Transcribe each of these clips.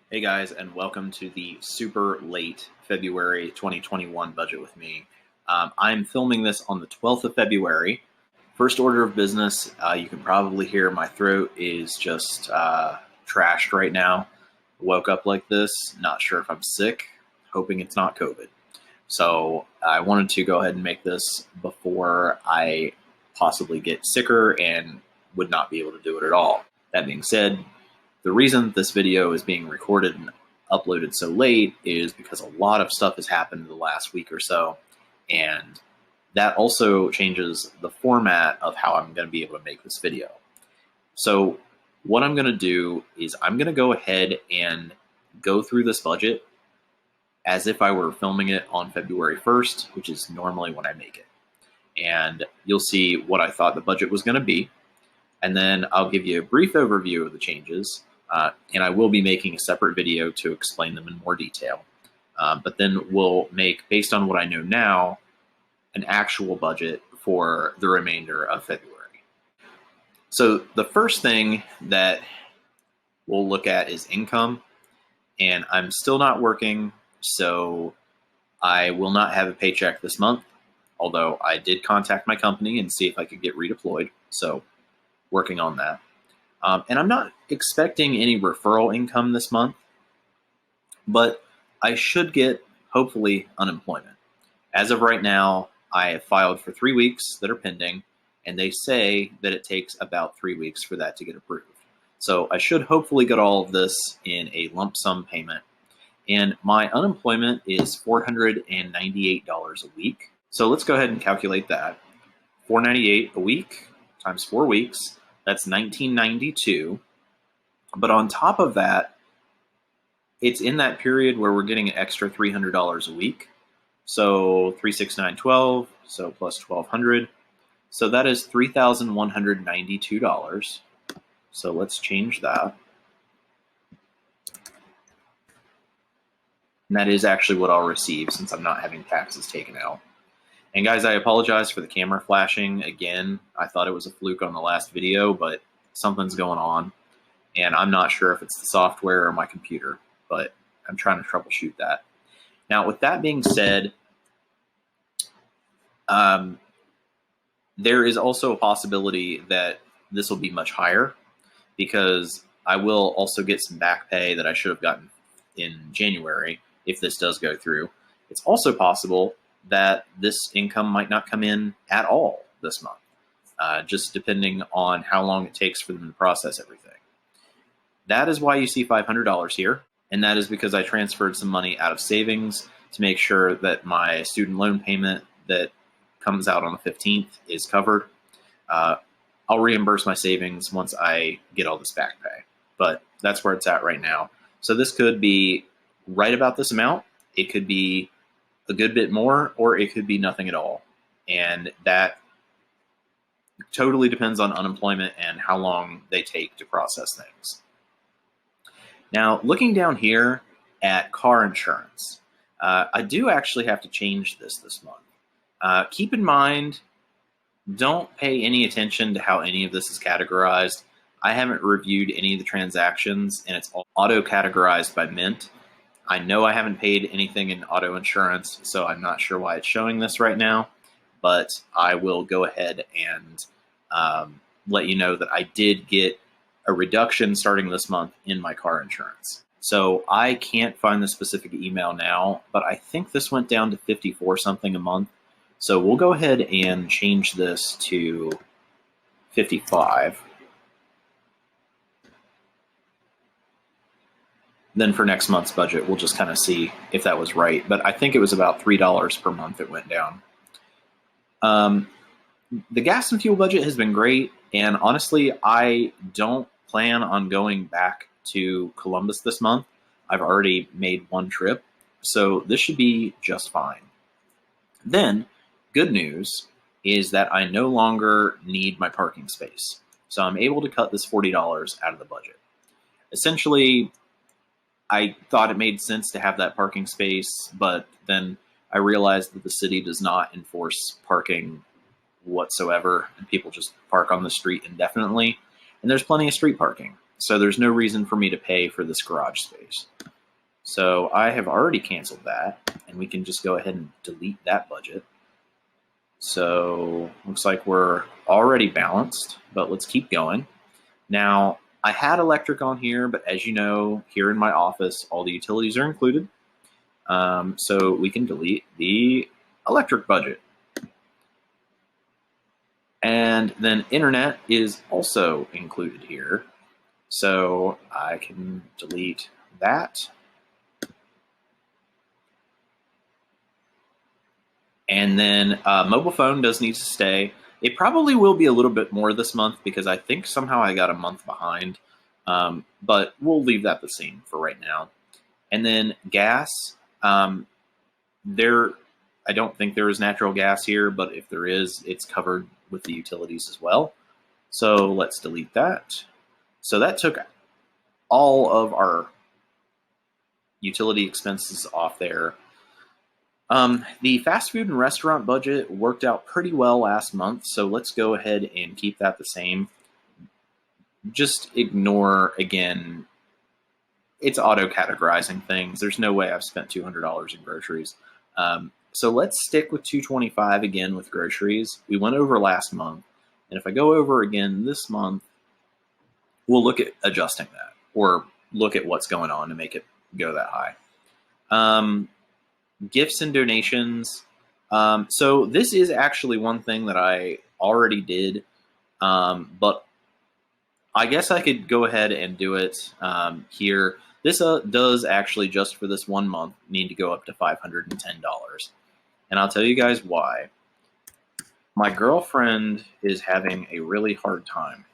Hey guys, and welcome to the super late February 2021 budget with me. I'm filming this on the 12th of February. First order of business, you can probably hear my throat is just trashed right now. Woke up like this, not sure if I'm sick, hoping it's not COVID. So I wanted to go ahead and make this before I possibly get sicker and would not be able to do it at all. That being said, the reason this video is being recorded and uploaded so late is because a lot of stuff has happened in the last week or so, and that also changes the format of how I'm going to be able to make this video. So what I'm going to do is I'm going to go ahead and go through this budget as if I were filming it on February 1st, which is normally when I make it. And you'll see what I thought the budget was going to be. And then I'll give you a brief overview of the changes. And I will be making a separate video to explain them in more detail. But then we'll make, based on what I know now, an actual budget for the remainder of February. So the first thing that we'll look at is income. And I'm still not working, so I will not have a paycheck this month, although I did contact my company and see if I could get redeployed. So working on that. And I'm not expecting any referral income this month, but I should get, hopefully, unemployment. As of right now, I have filed for 3 weeks that are pending, and they say that it takes about 3 weeks for that to get approved. So I should hopefully get all of this in a lump sum payment. And my unemployment is $498 a week. So let's go ahead and calculate that. $498 a week times 4 weeks. That's $19.92. But on top of that, it's in that period where we're getting an extra $300 a week. So $369.12, so plus $1,200. So that is $3,192. So let's change that. And that is actually what I'll receive since I'm not having taxes taken out. And guys, I apologize for the camera flashing again. I thought it was a fluke on the last video, but something's going on. And I'm not sure if it's the software or my computer, but I'm trying to troubleshoot that. Now, with that being said, there is also a possibility that this will be much higher because I will also get some back pay that I should have gotten in January if this does go through. It's also possible that this income might not come in at all this month, just depending on how long it takes for them to process everything. That is why you see $500 here, and that is because I transferred some money out of savings to make sure that my student loan payment that comes out on the 15th is covered. I'll reimburse my savings once I get all this back pay, but that's where it's at right now. So this could be right about this amount. It could be a good bit more, or it could be nothing at all. And that totally depends on unemployment and how long they take to process things. Now, looking down here at car insurance, I do actually have to change this month. Keep in mind, don't pay any attention to how any of this is categorized. I haven't reviewed any of the transactions, and it's all auto-categorized by Mint. I know I haven't paid anything in auto insurance, so I'm not sure why it's showing this right now, but I will go ahead and let you know that I did get a reduction starting this month in my car insurance. So I can't find the specific email now, but I think this went down to $54 something a month. So we'll go ahead and change this to $55. Then for next month's budget, we'll just kind of see if that was right. But I think it was about $3 per month it went down. The gas and fuel budget has been great. And honestly, I don't plan on going back to Columbus this month. I've already made one trip. So this should be just fine. Then, good news is that I no longer need my parking space. So I'm able to cut this $40 out of the budget. Essentially, I thought it made sense to have that parking space, but then I realized that the city does not enforce parking whatsoever, and people just park on the street indefinitely. And there's plenty of street parking, so there's no reason for me to pay for this garage space. So I have already canceled that, and we can just go ahead and delete that budget. So looks like we're already balanced, but let's keep going. Now, I had electric on here, but as you know, here in my office, all the utilities are included. So we can delete the electric budget. And then internet is also included here. So I can delete that. And then mobile phone does need to stay. It probably will be a little bit more this month because I think somehow I got a month behind. But we'll leave that the same for right now. And then gas, I don't think there is natural gas here, but if there is, it's covered with the utilities as well. So let's delete that. So that took all of our utility expenses off there. The fast food and restaurant budget worked out pretty well last month, so let's go ahead and keep that the same. Just ignore, again, it's auto-categorizing things. There's no way I've spent $200 in groceries. So let's stick with $225 again with groceries. We went over last month, and if I go over again this month, we'll look at adjusting that or look at what's going on to make it go that high. Gifts and donations. So this is actually one thing that I already did, but I guess I could go ahead and do it here. This does actually, just for this 1 month, need to go up to $510. And I'll tell you guys why. My girlfriend is having a really hard time.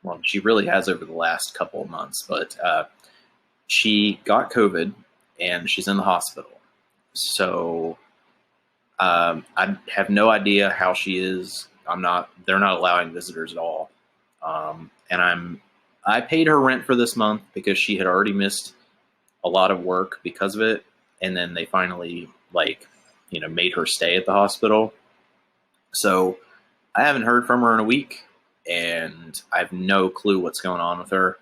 Well, she really has over the last couple of months, but she got COVID and she's in the hospital. So I have no idea how she is. They're not allowing visitors at all. And I paid her rent for this month because she had already missed a lot of work because of it. And then they finally made her stay at the hospital. So I haven't heard from her in a week and I have no clue what's going on with her.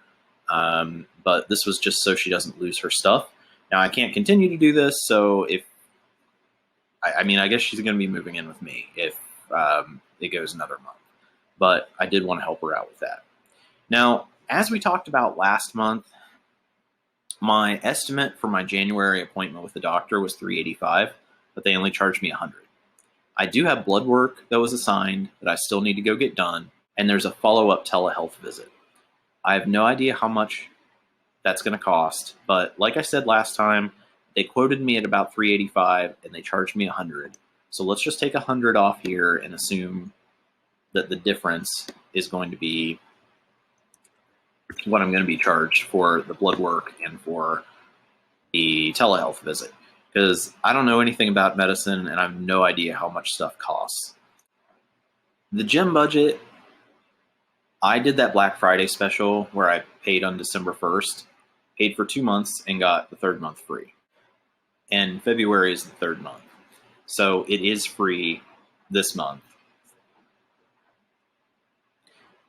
But this was just so she doesn't lose her stuff. Now I can't continue to do this. So I guess she's going to be moving in with me if it goes another month, but I did want to help her out with that. Now, as we talked about last month, my estimate for my January appointment with the doctor was $385, but they only charged me $100. I do have blood work that was assigned that I still need to go get done, and there's a follow-up telehealth visit. I have no idea how much that's going to cost, but like I said last time, they quoted me at about $385 and they charged me $100. So let's just take $100 off here and assume that the difference is going to be what I'm going to be charged for the blood work and for the telehealth visit, because I don't know anything about medicine and I have no idea how much stuff costs. The gym budget, I did that Black Friday special where I paid on December 1st, paid for 2 months and got the third month free. And February is the third month. So it is free this month.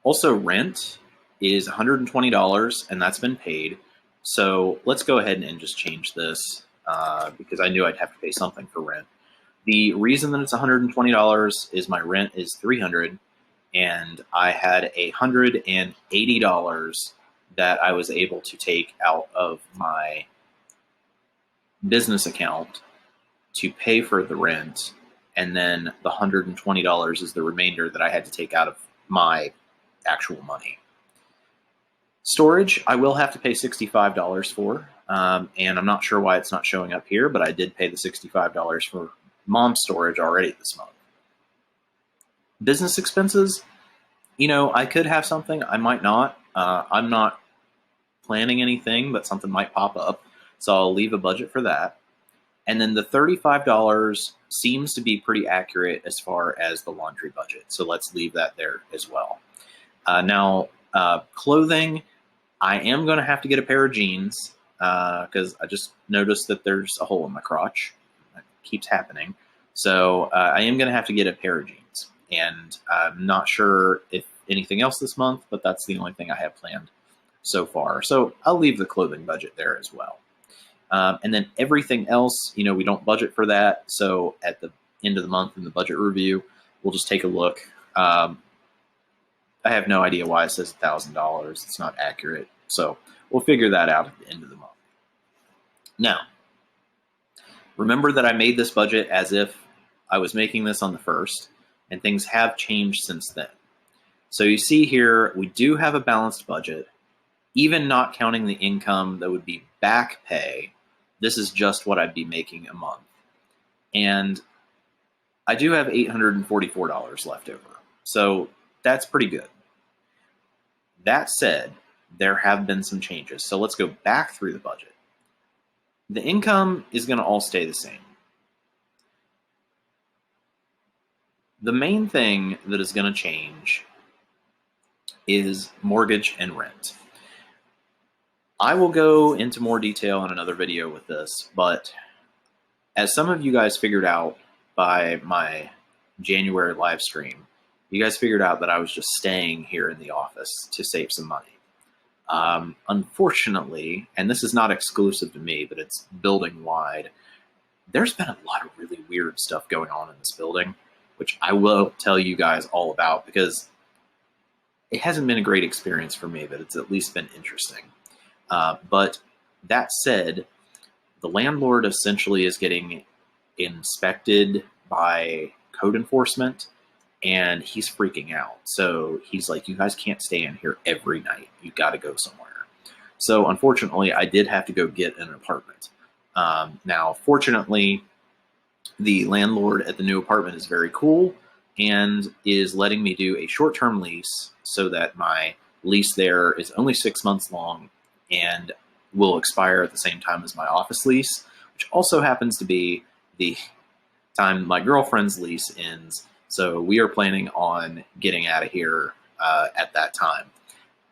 Also, rent is $120 and that's been paid. So let's go ahead and just change this because I knew I'd have to pay something for rent. The reason that it's $120 is my rent is $300 and I had $180 that I was able to take out of my business account to pay for the rent, and then the $120 is the remainder that I had to take out of my actual money. Storage, I will have to pay $65 for, and I'm not sure why it's not showing up here, but I did pay the $65 for mom's storage already this month. Business expenses, I could have something, I might not. I'm not planning anything, but something might pop up. So I'll leave a budget for that. And then the $35 seems to be pretty accurate as far as the laundry budget. So let's leave that there as well. Now, clothing, I am going to have to get a pair of jeans because I just noticed that there's a hole in my crotch. That keeps happening. So I am going to have to get a pair of jeans. And I'm not sure if anything else this month, but that's the only thing I have planned so far. So I'll leave the clothing budget there as well. And then everything else, we don't budget for that. So at the end of the month in the budget review, we'll just take a look. I have no idea why it says $1,000. It's not accurate. So we'll figure that out at the end of the month. Now, remember that I made this budget as if I was making this on the 1st, and things have changed since then. So you see here, we do have a balanced budget, even not counting the income that would be back pay. This is just what I'd be making a month. And I do have $844 left over. So that's pretty good. That said, there have been some changes. So let's go back through the budget. The income is going to all stay the same. The main thing that is going to change is mortgage and rent. I will go into more detail in another video with this, but as some of you guys figured out by my January live stream, you guys figured out that I was just staying here in the office to save some money. Unfortunately, and this is not exclusive to me, but it's building wide, there's been a lot of really weird stuff going on in this building, which I will tell you guys all about because it hasn't been a great experience for me, but it's at least been interesting. But that said, the landlord essentially is getting inspected by code enforcement, and he's freaking out. So he's like, you guys can't stay in here every night. You got to go somewhere. So unfortunately, I did have to go get an apartment. Now, fortunately, the landlord at the new apartment is very cool and is letting me do a short-term lease so that my lease there is only 6 months long and will expire at the same time as my office lease, which also happens to be the time my girlfriend's lease ends. So we are planning on getting out of here at that time.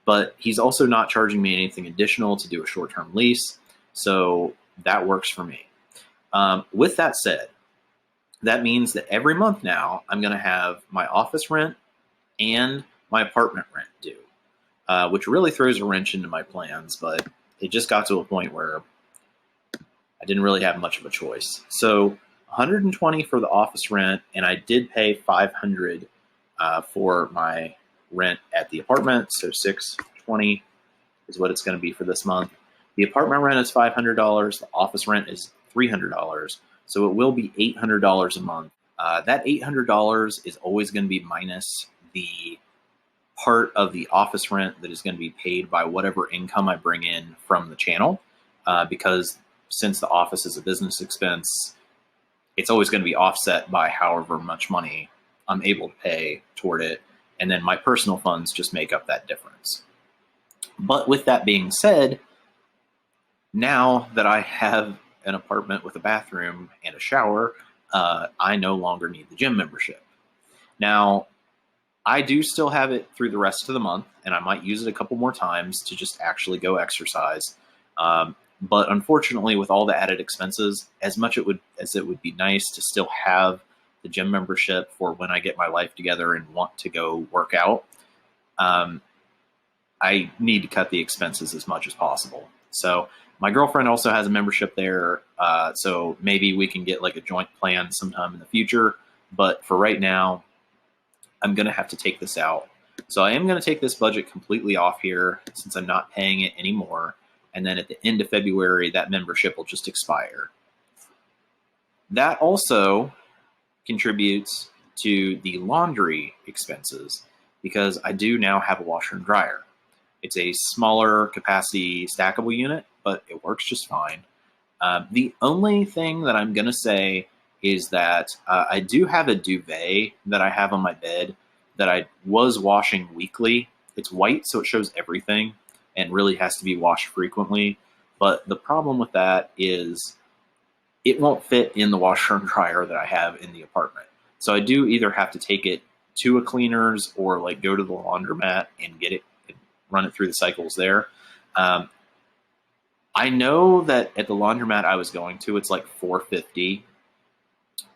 But he's also not charging me anything additional to do a short-term lease, so that works for me. With that said, that means that every month now I'm going to have my office rent and my apartment rent due, which really throws a wrench into my plans, but it just got to a point where I didn't really have much of a choice. So $120 for the office rent, and I did pay $500 for my rent at the apartment, so $620 is what it's going to be for this month. The apartment rent is $500, the office rent is $300, so it will be $800 a month. That $800 is always going to be minus the part of the office rent that is going to be paid by whatever income I bring in from the channel, because since the office is a business expense, it's always going to be offset by however much money I'm able to pay toward it. And then my personal funds just make up that difference. But with that being said, now that I have an apartment with a bathroom and a shower, I no longer need the gym membership. Now, I do still have it through the rest of the month, and I might use it a couple more times to just actually go exercise. But unfortunately, with all the added expenses, as much as it would be nice to still have the gym membership for when I get my life together and want to go work out, I need to cut the expenses as much as possible. So my girlfriend also has a membership there, so maybe we can get like a joint plan sometime in the future. But for right now, I'm going to have to take this out. So I am going to take this budget completely off here since I'm not paying it anymore. And then at the end of February, that membership will just expire. That also contributes to the laundry expenses because I do now have a washer and dryer. It's a smaller capacity stackable unit, but it works just fine. The only thing that I'm going to say is that I do have a duvet that I have on my bed that I was washing weekly. It's white, so it shows everything and really has to be washed frequently. But the problem with that is it won't fit in the washer and dryer that I have in the apartment. So I do either have to take it to a cleaner's or like go to the laundromat and get it, and run it through the cycles there. I know that at the laundromat I was going to, it's like $450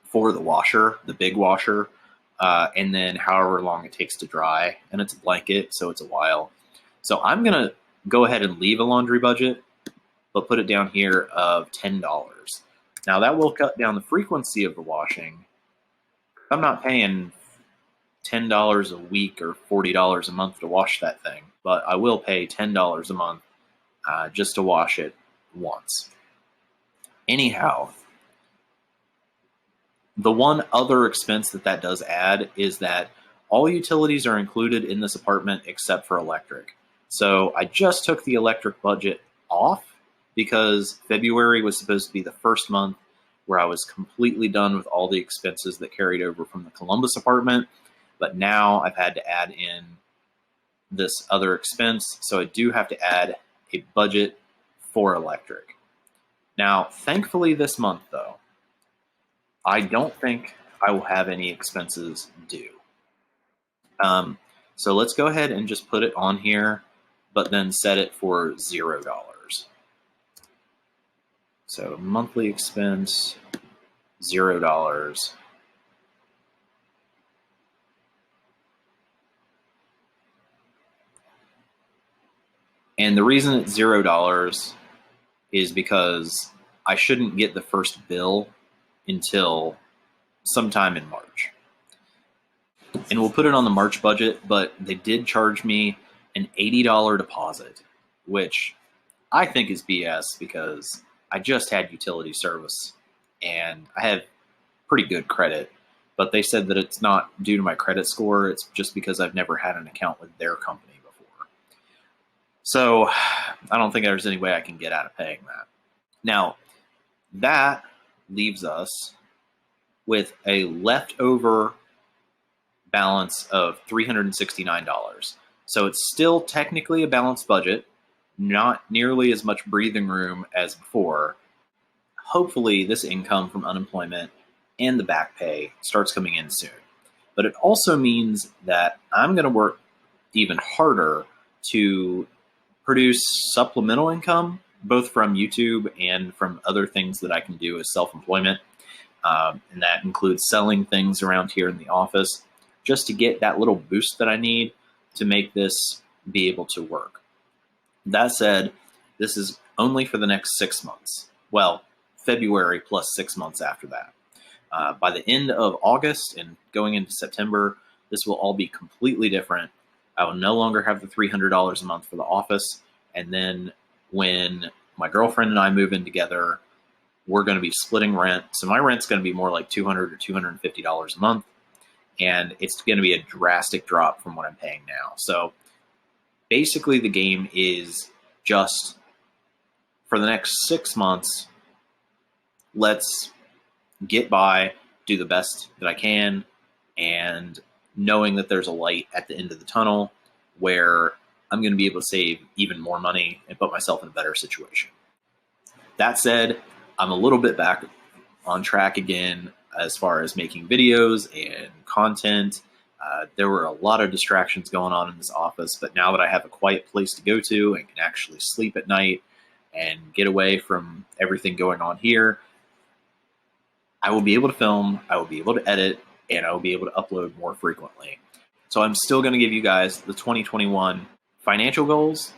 for the washer, the big washer, and then however long it takes to dry. And it's a blanket, so it's a while. So I'm going to go ahead and leave a laundry budget but put it down here of $10. Now that will cut down the frequency of the washing. I'm not paying $10 a week or $40 a month to wash that thing, but I will pay $10 a month just to wash it once. Anyhow, the one other expense that does add is that all utilities are included in this apartment except for electric. So I just took the electric budget off because February was supposed to be the first month where I was completely done with all the expenses that carried over from the Columbus apartment. But now I've had to add in this other expense. So I do have to add a budget for electric. Now, thankfully this month though, I don't think I will have any expenses due. So let's go ahead and just put it on here, but then set it for $0. So monthly expense, $0. And the reason it's $0 is because I shouldn't get the first bill until sometime in March. And we'll put it on the March budget, but they did charge me an $80 deposit, which I think is BS because I just had utility service and I have pretty good credit, but they said that it's not due to my credit score. It's just because I've never had an account with their company before. So I don't think there's any way I can get out of paying that. Now, that leaves us with a leftover balance of $369. So it's still technically a balanced budget, not nearly as much breathing room as before. Hopefully this income from unemployment and the back pay starts coming in soon. But it also means that I'm going to work even harder to produce supplemental income, both from YouTube and from other things that I can do as self-employment. And that includes selling things around here in the office just to get that little boost that I need to make this be able to work. That said, this is only for the next 6 months. Well, February plus 6 months after that. By the end of August and going into September, this will all be completely different. I will no longer have the $300 a month for the office. And then when my girlfriend and I move in together, we're going to be splitting rent. So my rent's going to be more like $200 or $250 a month. And it's going to be a drastic drop from what I'm paying now. So basically the game is just for the next 6 months, let's get by, do the best that I can, and knowing that there's a light at the end of the tunnel where I'm going to be able to save even more money and put myself in a better situation. That said, I'm a little bit back on track again as far as making videos and content. There were a lot of distractions going on in this office, but now that I have a quiet place to go to and can actually sleep at night and get away from everything going on here, I will be able to film, I will be able to edit, and I will be able to upload more frequently. So I'm still going to give you guys the 2021 financial goals.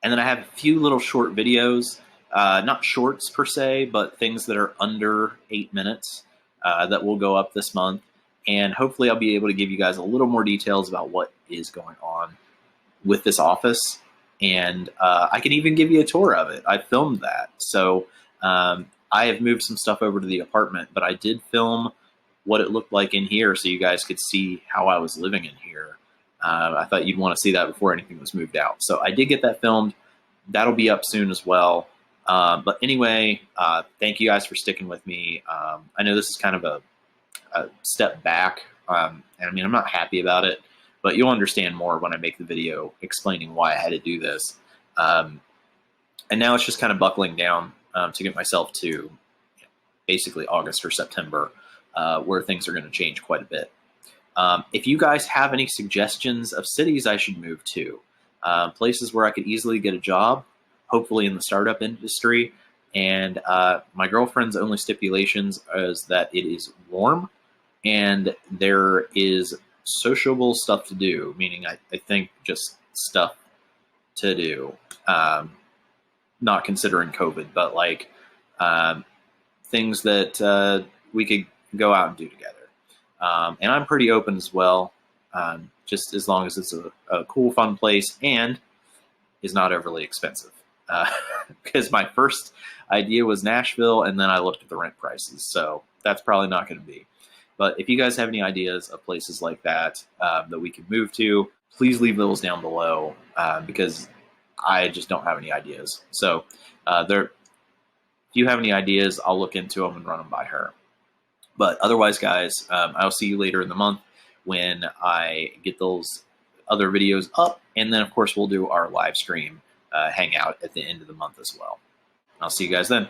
And then I have a few little short videos, not shorts per se, but things that are under 8 minutes that will go up this month. And hopefully I'll be able to give you guys a little more details about what is going on with this office. And I can even give you a tour of it. I filmed that. So I have moved some stuff over to the apartment, but I did film what it looked like in here so you guys could see how I was living in here. I thought you'd want to see that before anything was moved out. So I did get that filmed. That'll be up soon as well. But anyway, thank you guys for sticking with me. I know this is kind of a step back, and I mean, I'm not happy about it, but you'll understand more when I make the video explaining why I had to do this. And now it's just kind of buckling down to get myself to basically August or September, where things are going to change quite a bit. If you guys have any suggestions of cities I should move to, places where I could easily get a job, hopefully in the startup industry, and my girlfriend's only stipulations is that it is warm and there is sociable stuff to do, meaning I think just stuff to do. not considering COVID, but like things that we could go out and do together. And I'm pretty open as well, just as long as it's a cool, fun place and is not overly expensive. Because my first idea was Nashville, and then I looked at the rent prices, so that's probably not going to be. But if you guys have any ideas of places like that that we could move to, please leave those down below, because I just don't have any ideas. So if you have any ideas, I'll look into them and run them by her. But otherwise, guys, I'll see you later in the month when I get those other videos up. And then, of course, we'll do our live stream hangout at the end of the month as well. I'll see you guys then.